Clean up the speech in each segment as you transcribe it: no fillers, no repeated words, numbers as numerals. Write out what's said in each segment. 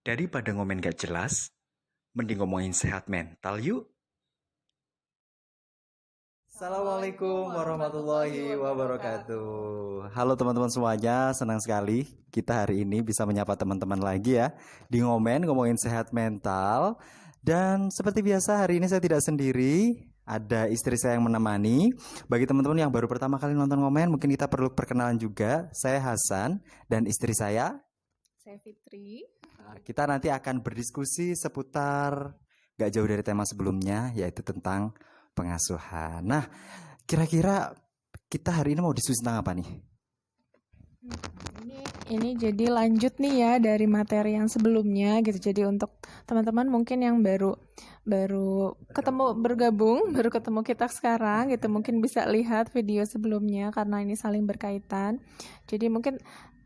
Daripada ngomen gak jelas, mending ngomongin sehat mental yuk. Assalamualaikum warahmatullahi wabarakatuh. Halo teman-teman semuanya, senang sekali kita hari ini bisa menyapa teman-teman lagi ya di ngomongin sehat mental. Dan seperti biasa hari ini saya tidak sendiri, ada istri saya yang menemani. Bagi teman-teman yang baru pertama kali nonton Ngomen, mungkin kita perlu perkenalan juga. Saya Hasan dan istri saya. Saya Fitri. Kita nanti akan berdiskusi seputar gak jauh dari tema sebelumnya, yaitu tentang pengasuhan. Nah, kira-kira kita hari ini mau diskusi tentang apa nih? Ini jadi lanjut nih ya dari materi yang sebelumnya gitu. Jadi untuk teman-teman mungkin yang baru bergabung, baru ketemu kita sekarang gitu, mungkin bisa lihat video sebelumnya karena ini saling berkaitan. Jadi mungkin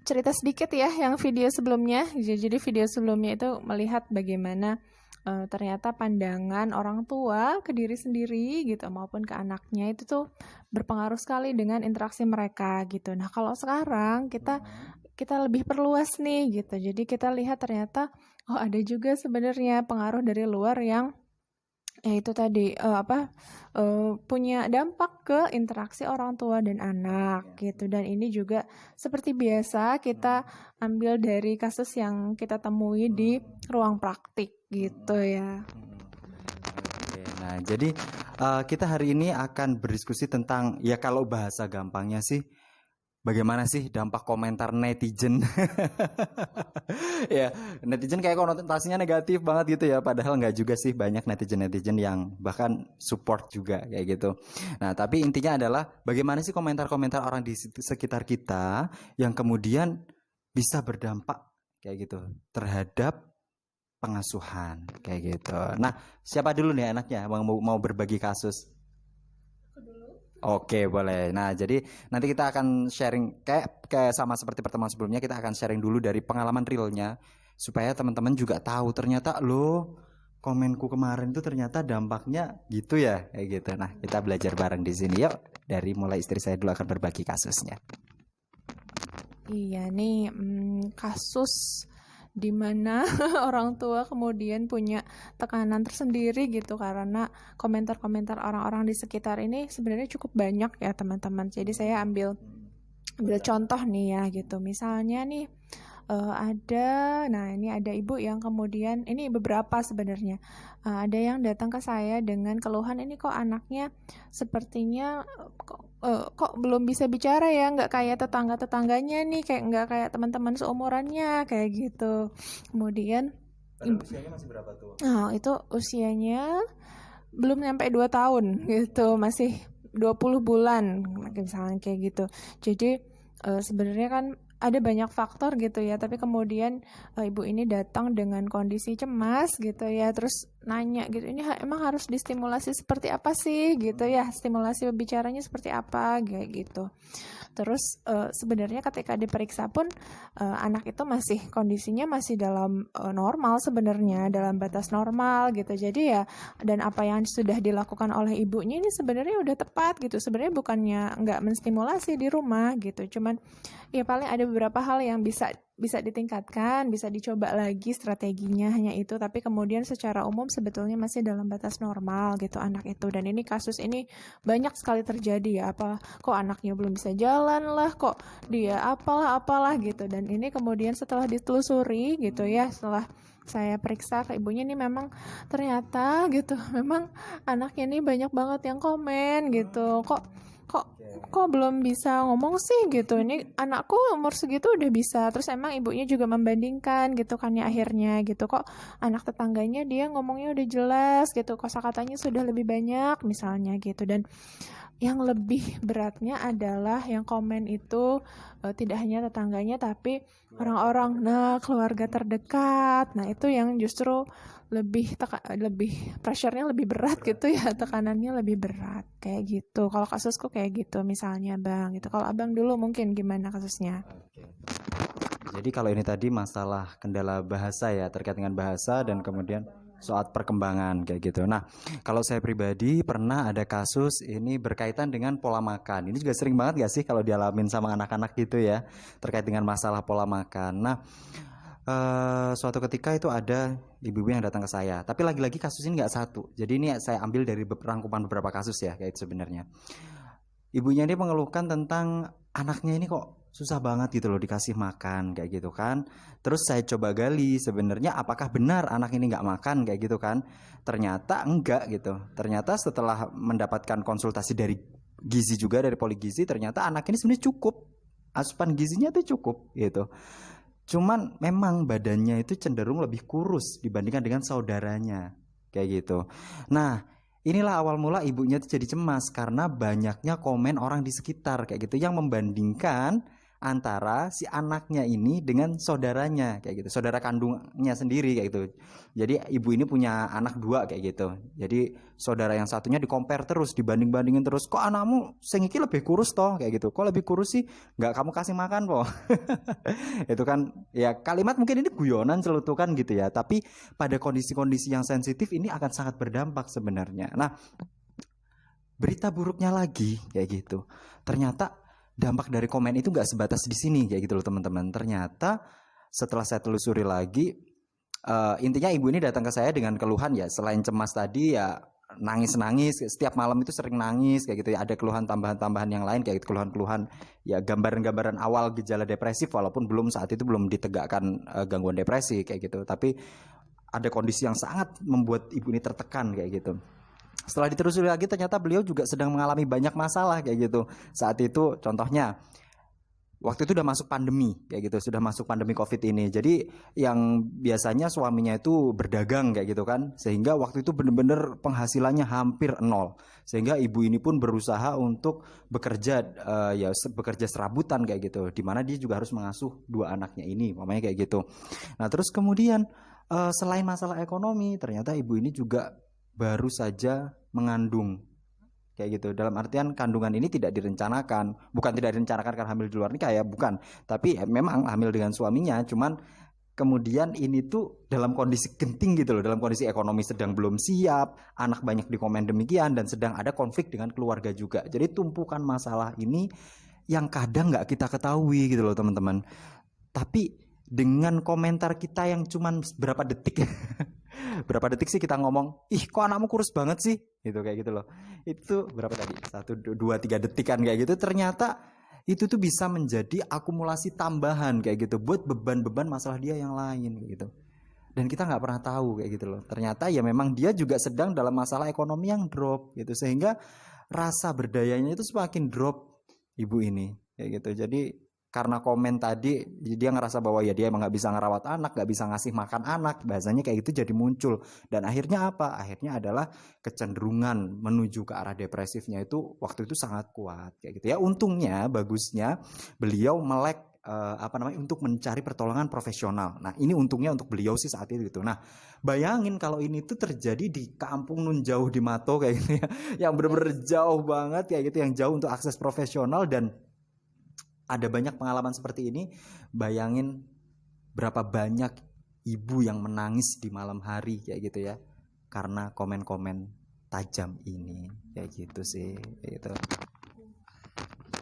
cerita sedikit ya yang video sebelumnya. Jadi video sebelumnya itu melihat bagaimana ternyata pandangan orang tua ke diri sendiri gitu maupun ke anaknya itu tuh berpengaruh sekali dengan interaksi mereka gitu. Nah, kalau sekarang kita lebih perluas nih gitu. Jadi kita lihat ternyata ada juga sebenarnya pengaruh dari luar yang itu tadi punya dampak ke interaksi orang tua dan anak gitu. Dan ini juga seperti biasa kita ambil dari kasus yang kita temui di ruang praktik gitu ya. Oke, nah jadi kita hari ini akan berdiskusi tentang, ya kalau bahasa gampangnya sih, bagaimana sih dampak komentar netizen? Ya, netizen kayak konotasinya negatif banget gitu ya, padahal nggak juga sih, banyak netizen-netizen yang bahkan support juga kayak gitu. Nah, tapi intinya adalah bagaimana sih komentar-komentar orang di sekitar kita yang kemudian bisa berdampak kayak gitu terhadap pengasuhan kayak gitu. Nah, siapa dulu nih anaknya mau berbagi kasus? Oke, boleh. Nah, jadi nanti kita akan sharing kayak sama seperti pertemuan sebelumnya, kita akan sharing dulu dari pengalaman realnya supaya teman-teman juga tahu ternyata loh, komenku kemarin itu ternyata dampaknya gitu ya, kayak gitu. Nah, kita belajar bareng di sini yuk. Dari mulai istri saya dulu akan berbagi kasusnya. Iya nih, kasus di mana orang tua kemudian punya tekanan tersendiri gitu karena komentar-komentar orang-orang di sekitar ini sebenarnya cukup banyak ya teman-teman. Jadi saya ambil contoh nih ya gitu. Misalnya nih ini ada ibu yang kemudian, ini beberapa sebenarnya, ada yang datang ke saya dengan keluhan, ini kok anaknya sepertinya kok belum bisa bicara ya, nggak kayak tetangga-tetangganya nih, kayak nggak kayak teman-teman seumurannya kayak gitu. Kemudian Usianya masih berapa tuh? itu usianya belum nyampe 2 tahun gitu, masih 20 bulan misalnya kayak gitu. Jadi sebenarnya kan ada banyak faktor gitu ya, tapi kemudian ibu ini datang dengan kondisi cemas gitu ya, terus nanya gitu, ini emang harus distimulasi seperti apa sih gitu ya, stimulasi bicaranya seperti apa kayak gitu. Terus sebenarnya ketika diperiksa pun anak itu masih kondisinya masih dalam normal sebenarnya, dalam batas normal gitu. Jadi ya, dan apa yang sudah dilakukan oleh ibunya ini sebenarnya udah tepat gitu. Sebenarnya bukannya nggak menstimulasi di rumah gitu, cuman ya paling ada beberapa hal yang bisa ditingkatkan, bisa dicoba lagi strateginya, hanya itu. Tapi kemudian secara umum sebetulnya masih dalam batas normal gitu anak itu. Dan ini kasus ini banyak sekali terjadi ya, apa kok anaknya belum bisa jalan lah, kok dia apalah gitu. Dan ini kemudian setelah ditelusuri gitu ya, setelah saya periksa ke ibunya, ini memang ternyata gitu, memang anaknya ini banyak banget yang komen gitu, kok belum bisa ngomong sih gitu, ini anakku umur segitu udah bisa. Terus emang ibunya juga membandingkan gitu kan ya, akhirnya gitu, kok anak tetangganya dia ngomongnya udah jelas gitu, kosakatanya sudah lebih banyak misalnya gitu. Dan yang lebih beratnya adalah yang komen itu tidak hanya tetangganya tapi orang-orang, keluarga terdekat. Nah, itu yang justru lebih pressure-nya lebih berat gitu ya, tekanannya lebih berat kayak gitu. Kalau kasusku kayak gitu misalnya Bang gitu. Kalau Abang dulu mungkin gimana kasusnya? Oke. Jadi kalau ini tadi masalah kendala bahasa ya, terkait dengan bahasa dan kemudian soal perkembangan kayak gitu. Nah, kalau saya pribadi pernah ada kasus ini berkaitan dengan pola makan. Ini juga sering banget gak sih kalau dialamin sama anak-anak gitu ya, terkait dengan masalah pola makan. Nah, suatu ketika itu ada ibu-ibu yang datang ke saya. Tapi lagi-lagi kasus ini nggak satu. Jadi ini saya ambil dari rangkuman beberapa kasus ya, kayak itu sebenarnya. Ibunya ini mengeluhkan tentang anaknya ini kok susah banget gitu loh dikasih makan kayak gitu kan. Terus saya coba gali sebenarnya apakah benar anak ini nggak makan kayak gitu kan. Ternyata enggak gitu. Ternyata setelah mendapatkan konsultasi dari gizi juga, dari poligizi, ternyata anak ini sebenarnya cukup. Asupan gizinya itu cukup gitu. Cuman memang badannya itu cenderung lebih kurus dibandingkan dengan saudaranya kayak gitu. Nah, inilah awal mula ibunya tuh jadi cemas karena banyaknya komen orang di sekitar kayak gitu yang membandingkan antara si anaknya ini dengan saudaranya kayak gitu, saudara kandungnya sendiri kayak gitu. Jadi ibu ini punya anak dua kayak gitu. Jadi saudara yang satunya dikompar terus, dibanding-bandingin terus. Kok anakmu sing iki lebih kurus toh kayak gitu. Kok lebih kurus sih? Nggak kamu kasih makan po. Itu kan ya kalimat mungkin ini guyonan celutukan gitu ya. Tapi pada kondisi-kondisi yang sensitif ini akan sangat berdampak sebenarnya. Nah, berita buruknya lagi kayak gitu. Ternyata dampak dari komen itu nggak sebatas di sini kayak gitu loh teman-teman. Ternyata setelah saya telusuri lagi, intinya ibu ini datang ke saya dengan keluhan ya selain cemas tadi ya nangis-nangis setiap malam itu sering nangis kayak gitu ya, ada keluhan tambahan-tambahan yang lain kayak gitu, keluhan-keluhan ya gambaran-gambaran awal gejala depresif walaupun saat itu belum ditegakkan gangguan depresi kayak gitu, tapi ada kondisi yang sangat membuat ibu ini tertekan kayak gitu. Setelah ditelusuri lagi ternyata beliau juga sedang mengalami banyak masalah kayak gitu. Saat itu contohnya waktu itu udah masuk pandemi kayak gitu, sudah masuk pandemi Covid ini. Jadi yang biasanya suaminya itu berdagang kayak gitu kan, sehingga waktu itu bener-bener penghasilannya hampir nol. Sehingga ibu ini pun berusaha untuk bekerja bekerja serabutan kayak gitu, dimana dia juga harus mengasuh dua anaknya ini, mamanya kayak gitu. Nah terus kemudian selain masalah ekonomi, ternyata ibu ini juga baru saja mengandung kayak gitu. Dalam artian kandungan ini tidak direncanakan, bukan tidak direncanakan karena hamil di luar nikah ya, bukan. Tapi memang hamil dengan suaminya, cuman kemudian ini tuh dalam kondisi genting gitu loh, dalam kondisi ekonomi sedang belum siap, anak banyak di komen demikian dan sedang ada konflik dengan keluarga juga. Jadi tumpukan masalah ini yang kadang nggak kita ketahui gitu loh teman-teman. Tapi dengan komentar kita yang cuman berapa detik berapa detik sih kita ngomong, ih kok anakmu kurus banget sih, gitu kayak gitu loh. Itu berapa tadi? 1, 2, 3 detikan kayak gitu. Ternyata itu tuh bisa menjadi akumulasi tambahan kayak gitu buat beban-beban masalah dia yang lain kayak gitu. Dan kita nggak pernah tahu kayak gitu loh. Ternyata ya memang dia juga sedang dalam masalah ekonomi yang drop gitu, sehingga rasa berdayanya itu semakin drop ibu ini kayak gitu. Jadi karena komen tadi dia ngerasa bahwa ya dia emang nggak bisa ngerawat anak, nggak bisa ngasih makan anak, bahasanya kayak gitu jadi muncul. Dan akhirnya apa? Akhirnya adalah kecenderungan menuju ke arah depresifnya itu waktu itu sangat kuat kayak gitu ya. Untungnya bagusnya beliau melek untuk mencari pertolongan profesional. Nah ini untungnya untuk beliau sih saat itu gitu. Nah bayangin kalau ini tuh terjadi di kampung nun jauh di Mato kayak gitu ya, yang bener-bener jauh banget kayak gitu, yang jauh untuk akses profesional dan ada banyak pengalaman seperti ini. Bayangin berapa banyak ibu yang menangis di malam hari kayak gitu ya, karena komen-komen tajam ini kayak gitu sih kayak gitu.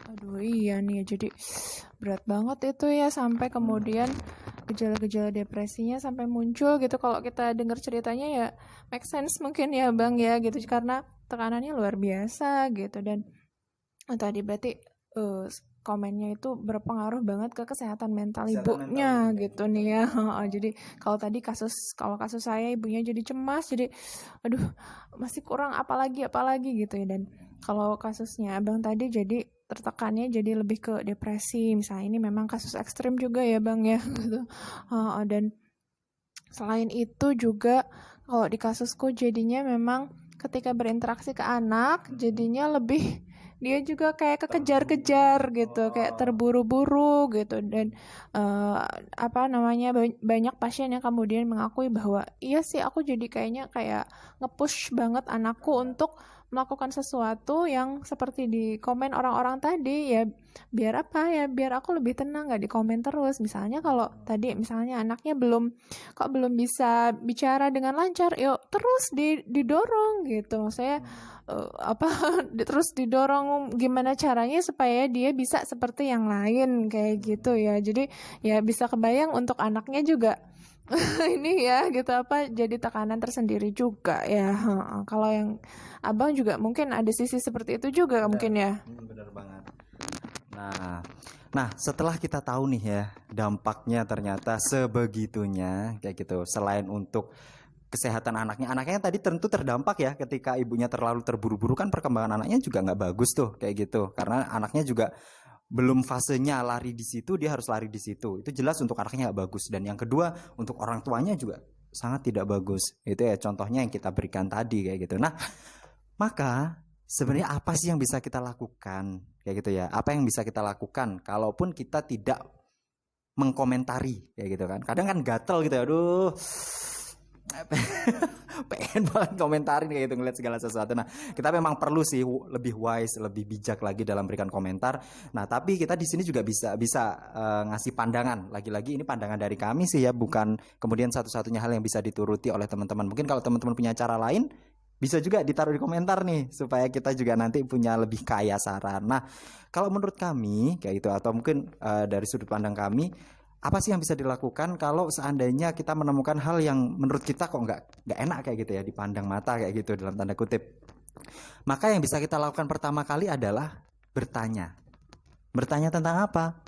Aduh iya nih, jadi berat banget itu ya, sampai kemudian gejala-gejala depresinya sampai muncul gitu. Kalau kita dengar ceritanya ya make sense mungkin ya Bang ya gitu, karena tekanannya luar biasa gitu. Dan tadi berarti komennya itu berpengaruh banget ke kesehatan mental ibunya gitu nih ya. Jadi kalau kasus saya ibunya jadi cemas, jadi aduh masih kurang apalagi gitu ya. Dan kalau kasusnya Abang tadi jadi tertekannya jadi lebih ke depresi misalnya, ini memang kasus ekstrim juga ya Bang ya gitu. Dan selain itu juga kalau di kasusku jadinya memang ketika berinteraksi ke anak jadinya lebih dia juga kayak kekejar-kejar gitu, kayak terburu-buru gitu. Dan banyak pasien yang kemudian mengakui bahwa iya sih aku jadi kayak nge-push banget anakku untuk melakukan sesuatu yang seperti di komen orang-orang tadi, ya biar apa ya, biar aku lebih tenang, nggak di komen terus. Misalnya kalau tadi misalnya anaknya belum bisa bicara dengan lancar, yuk terus didorong gitu. Maksudnya apa terus didorong gimana caranya supaya dia bisa seperti yang lain kayak gitu ya. Jadi ya bisa kebayang untuk anaknya juga ini ya gitu apa jadi tekanan tersendiri juga ya. Kalau yang abang juga mungkin ada sisi seperti itu juga mungkin ya. Bener banget. Nah, setelah kita tahu nih ya dampaknya ternyata sebegitunya kayak gitu. Selain untuk kesehatan anaknya tadi tentu terdampak ya ketika ibunya terlalu terburu-buru, kan perkembangan anaknya juga nggak bagus tuh kayak gitu. Karena anaknya juga belum fasenya lari di situ, dia harus lari di situ. Itu jelas untuk anaknya nggak bagus. Dan yang kedua untuk orang tuanya juga sangat tidak bagus. Itu ya contohnya yang kita berikan tadi kayak gitu. Nah, maka sebenarnya apa sih yang bisa kita lakukan kayak gitu ya? Apa yang bisa kita lakukan kalaupun kita tidak mengkomentari kayak gitu kan? Kadang kan gatel gitu ya, aduh pengen banget komentarin kayak gitu ngeliat segala sesuatu. Nah, kita memang perlu sih lebih wise, lebih bijak lagi dalam berikan komentar. Nah, tapi kita di sini juga bisa ngasih pandangan. Lagi-lagi ini pandangan dari kami sih ya, bukan kemudian satu-satunya hal yang bisa dituruti oleh teman-teman. Mungkin kalau teman-teman punya cara lain, bisa juga ditaruh di komentar nih supaya kita juga nanti punya lebih kaya saran. Nah, kalau menurut kami kayak gitu atau mungkin dari sudut pandang kami, apa sih yang bisa dilakukan kalau seandainya kita menemukan hal yang menurut kita kok nggak enak kayak gitu ya, dipandang mata kayak gitu dalam tanda kutip. Maka yang bisa kita lakukan pertama kali adalah bertanya. Bertanya tentang apa?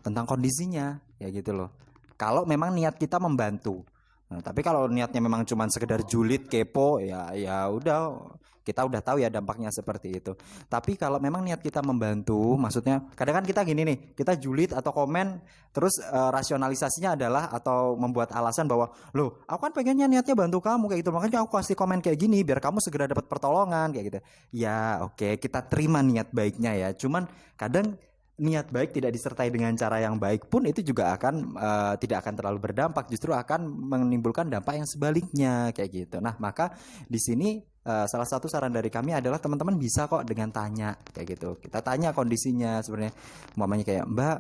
Tentang kondisinya, ya gitu loh. Kalau memang niat kita membantu. Nah, tapi kalau niatnya memang cuma sekedar julid, kepo, ya udah, kita udah tahu ya dampaknya seperti itu. Tapi kalau memang niat kita membantu, maksudnya kadang kan kita gini nih, kita julid atau komen, terus rasionalisasinya adalah atau membuat alasan bahwa loh, aku kan pengennya niatnya bantu kamu kayak gitu, makanya aku kasih komen kayak gini biar kamu segera dapat pertolongan kayak gitu. Ya oke, kita terima niat baiknya ya. Cuman kadang niat baik tidak disertai dengan cara yang baik pun itu juga akan tidak akan terlalu berdampak, justru akan menimbulkan dampak yang sebaliknya kayak gitu. Nah, maka di sini salah satu saran dari kami adalah teman-teman bisa kok dengan tanya kayak gitu. Kita tanya kondisinya sebenarnya, umpamanya kayak Mbak,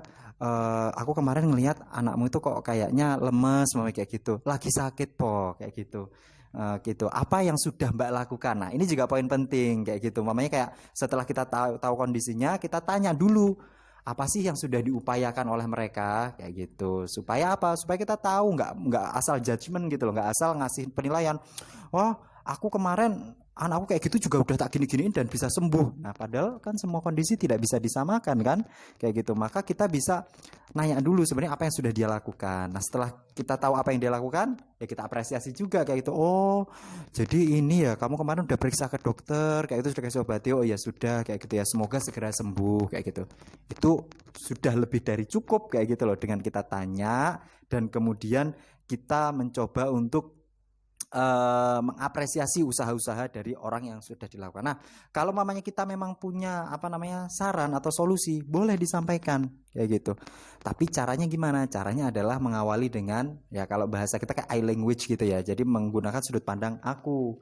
aku kemarin ngelihat anakmu itu kok kayaknya lemes, umpamanya kayak gitu, lagi sakit po kayak gitu. Gitu. Apa yang sudah Mbak lakukan? Nah, ini juga poin penting kayak gitu. Mamanya kayak setelah kita tahu kondisinya, kita tanya dulu apa sih yang sudah diupayakan oleh mereka kayak gitu. Supaya apa? Supaya kita tahu, nggak asal judgement gitu loh, nggak asal ngasih penilaian. Wah, aku kemarin anakku kayak gitu juga udah tak gini-giniin dan bisa sembuh. Nah, padahal kan semua kondisi tidak bisa disamakan kan kayak gitu. Maka kita bisa nanya dulu sebenarnya apa yang sudah dia lakukan. Nah, setelah kita tahu apa yang dia lakukan, ya kita apresiasi juga kayak gitu. Oh, jadi ini ya, kamu kemarin udah periksa ke dokter kayak itu, sudah kasih obat. Oh ya sudah kayak gitu ya, semoga segera sembuh kayak gitu. Itu sudah lebih dari cukup kayak gitu loh, dengan kita tanya dan kemudian kita mencoba untuk mengapresiasi usaha-usaha dari orang yang sudah dilakukan. Nah, kalau mamanya kita memang punya saran atau solusi, boleh disampaikan kayak gitu. Tapi caranya gimana? Caranya adalah mengawali dengan, ya kalau bahasa kita kayak I language gitu ya. Jadi menggunakan sudut pandang aku.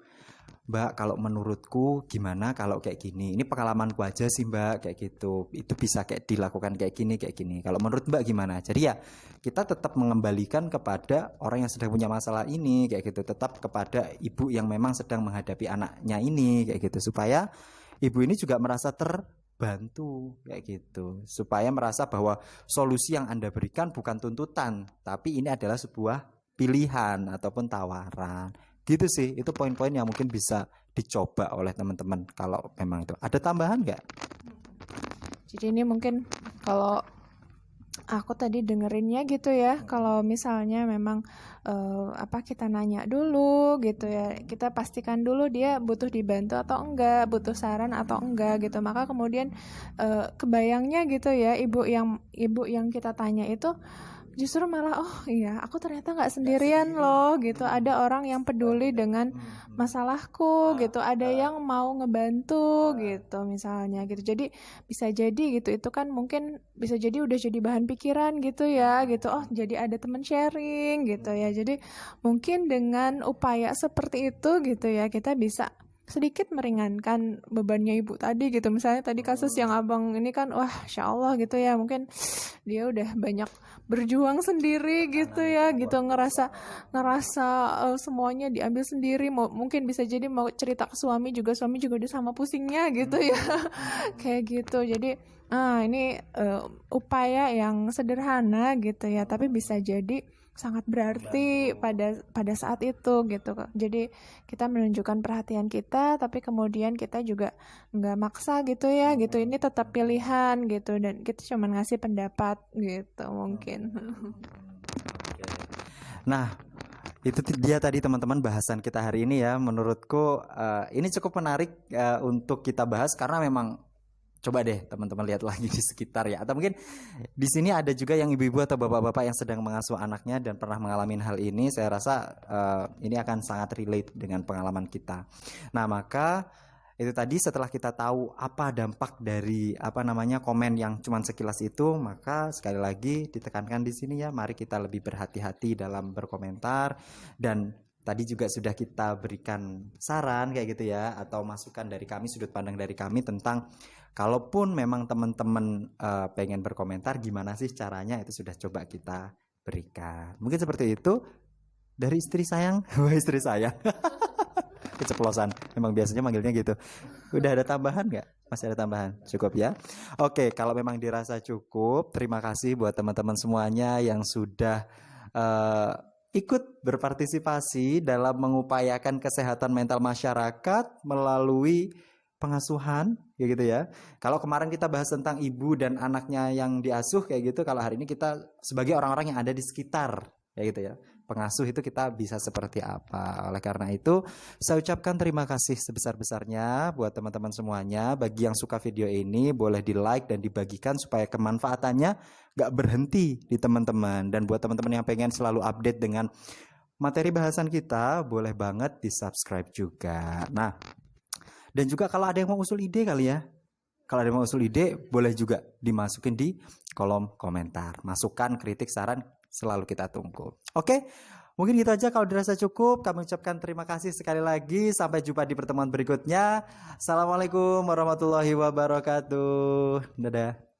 Mbak, kalau menurutku gimana kalau kayak gini? Ini pengalamanku aja sih Mbak, kayak gitu. Itu bisa kayak dilakukan kayak gini, kayak gini. Kalau menurut Mbak gimana? Jadi ya kita tetap mengembalikan kepada orang yang sedang punya masalah ini, kayak gitu. Tetap kepada ibu yang memang sedang menghadapi anaknya ini, kayak gitu. Supaya ibu ini juga merasa terbantu, kayak gitu. Supaya merasa bahwa solusi yang Anda berikan bukan tuntutan, tapi ini adalah sebuah pilihan ataupun tawaran. Gitu sih, itu poin-poin yang mungkin bisa dicoba oleh teman-teman kalau memang itu. Ada tambahan nggak? Jadi ini mungkin kalau aku tadi dengerinnya gitu ya, kalau misalnya memang kita nanya dulu gitu ya, kita pastikan dulu dia butuh dibantu atau enggak, butuh saran atau enggak gitu. Maka kemudian kebayangnya gitu ya, ibu yang kita tanya itu justru malah oh iya aku ternyata nggak sendirian loh gitu, ada orang yang peduli dengan masalahku gitu, ada yang mau ngebantu gitu misalnya gitu. Jadi bisa jadi gitu, itu kan mungkin bisa jadi udah jadi bahan pikiran gitu ya gitu, oh jadi ada teman sharing gitu ya. Jadi mungkin dengan upaya seperti itu gitu ya, kita bisa sedikit meringankan bebannya ibu tadi gitu. Misalnya tadi kasus yang abang ini kan, wah, Insya Allah gitu ya, mungkin dia udah banyak berjuang sendiri gitu ya, gitu ngerasa semuanya diambil sendiri. Mungkin bisa jadi mau cerita ke suami juga udah sama pusingnya gitu ya, kayak gitu. Jadi ini upaya yang sederhana gitu ya, tapi bisa jadi sangat berarti pada saat itu gitu. Jadi kita menunjukkan perhatian kita, tapi kemudian kita juga nggak maksa gitu ya, gitu. Ini tetap pilihan gitu, dan kita cuma ngasih pendapat gitu mungkin. Nah, itu dia tadi teman-teman bahasan kita hari ini ya. Menurutku ini cukup menarik untuk kita bahas karena memang coba deh teman-teman lihat lagi di sekitar ya. Atau mungkin di sini ada juga yang ibu-ibu atau bapak-bapak yang sedang mengasuh anaknya dan pernah mengalami hal ini. Saya rasa ini akan sangat relate dengan pengalaman kita. Nah, maka itu tadi setelah kita tahu apa dampak dari komen yang cuman sekilas itu, maka sekali lagi ditekankan di sini ya, mari kita lebih berhati-hati dalam berkomentar. Dan tadi juga sudah kita berikan saran kayak gitu ya, atau masukan dari kami, sudut pandang dari kami tentang kalaupun memang teman-teman pengen berkomentar, gimana sih caranya, itu sudah coba kita berikan. Mungkin seperti itu dari istri sayang. Wah, istri sayang. Keceplosan, memang biasanya manggilnya gitu. Udah ada tambahan nggak? Masih ada tambahan? Cukup ya? Oke, kalau memang dirasa cukup, terima kasih buat teman-teman semuanya yang sudah ikut berpartisipasi dalam mengupayakan kesehatan mental masyarakat melalui pengasuhan, kayak gitu ya. Kalau kemarin kita bahas tentang ibu dan anaknya yang diasuh kayak gitu, kalau hari ini kita sebagai orang-orang yang ada di sekitar, kayak gitu ya. Pengasuh itu kita bisa seperti apa. Oleh karena itu, saya ucapkan terima kasih sebesar-besarnya buat teman-teman semuanya. Bagi yang suka video ini, boleh di-like dan dibagikan supaya kemanfaatannya gak berhenti di teman-teman. Dan buat teman-teman yang pengen selalu update dengan materi bahasan kita, boleh banget di-subscribe juga. Nah, dan juga kalau ada yang mau usul ide kali ya. Kalau ada yang mau usul ide, boleh juga dimasukin di kolom komentar. Masukan, kritik, saran, selalu kita tunggu. Oke, mungkin gitu aja. Kalau dirasa cukup, kami ucapkan terima kasih sekali lagi. Sampai jumpa di pertemuan berikutnya. Assalamualaikum warahmatullahi wabarakatuh. Dadah.